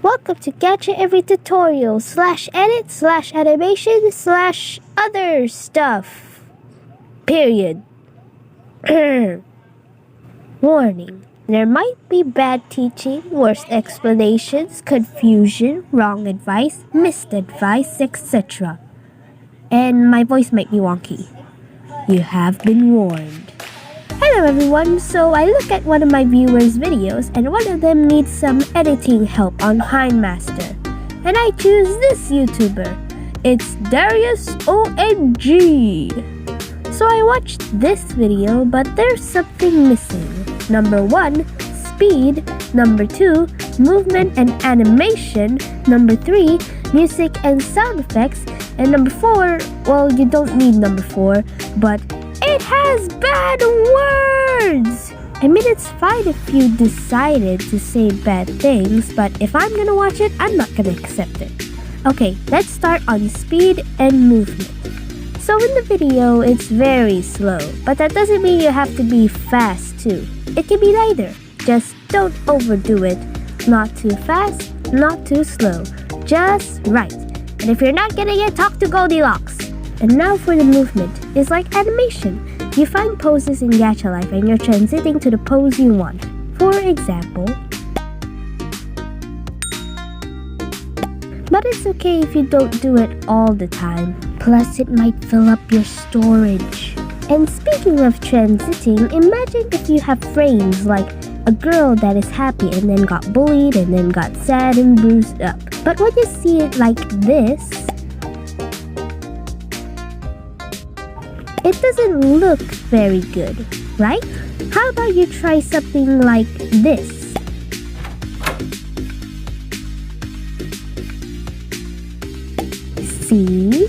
Welcome to Gadget Every Tutorial /edit /animation /other stuff. Period. Warning. There might be bad teaching, worse explanations, confusion, wrong advice, missed advice, etc. And my voice might be wonky. You have been warned. Hello everyone, so I look at one of my viewers' videos and one of them needs some editing help on Kinemaster. And I choose this YouTuber. It's DARIUS OMG. So I watched this video, but there's something missing. Number 1, speed. Number 2, movement and animation. Number 3, music and sound effects. And number 4, well, you don't need number 4, but it has bad words! I mean, it's fine if you decided to say bad things, but if I'm gonna watch it, I'm not gonna accept it. Okay, let's start on speed and movement. So in the video, it's very slow, but that doesn't mean you have to be fast too. It can be neither. Just don't overdo it. Not too fast, not too slow. Just right. And if you're not getting it, talk to Goldilocks. And now for the movement. It's like animation. You find poses in Gacha Life and you're transiting to the pose you want. For example, but it's okay if you don't do it all the time. Plus, it might fill up your storage. And speaking of transiting, imagine if you have frames like a girl that is happy and then got bullied and then got sad and bruised up. But when you see it like this, it doesn't look very good, right? How about you try something like this? See?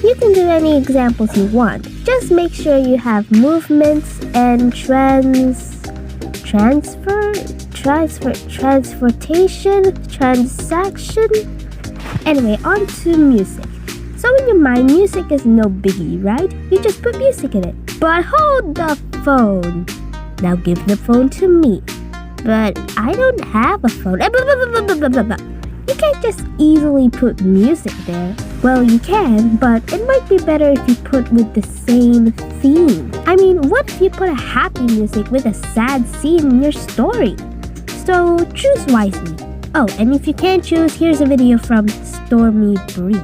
You can do any examples you want. Just make sure you have movements and transaction. Anyway, on to music. So in your mind, music is no biggie, right? You just put music in it. But hold the phone. Now give the phone to me. But I don't have a phone. You can't just easily put music there. Well, you can, but it might be better if you put with the same theme. I mean, what if you put a happy music with a sad scene in your story? So choose wisely. Oh, and if you can't choose, here's a video from Stormy Breeze.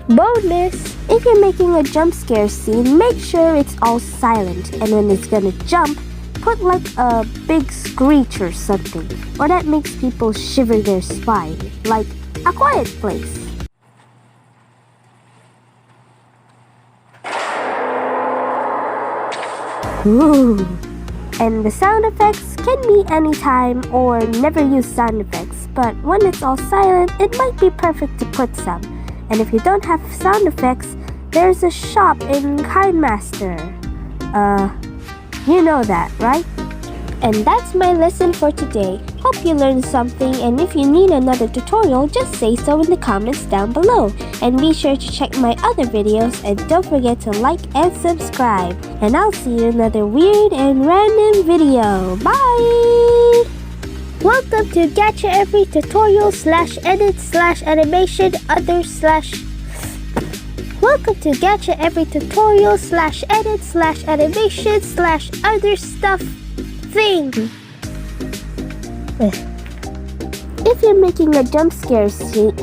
Bonus! If you're making a jump scare scene, make sure it's all silent, and when it's gonna jump, put like a big screech or something, or that makes people shiver their spine, like A Quiet Place. Ooh! And the sound effects can be anytime or never use sound effects, but when it's all silent, it might be perfect to put some. And if you don't have sound effects, there's a shop in Kinemaster. You know that, right? And that's my lesson for today. Hope you learned something, and if you need another tutorial, just say so in the comments down below. And be sure to check my other videos, and don't forget to like and subscribe. And I'll see you in another weird and random video. Bye! Welcome to Gacha Every Tutorial /edit /animation other Welcome to Gacha Every Tutorial /edit /animation /other stuff thing. If you're making a jump scare scene,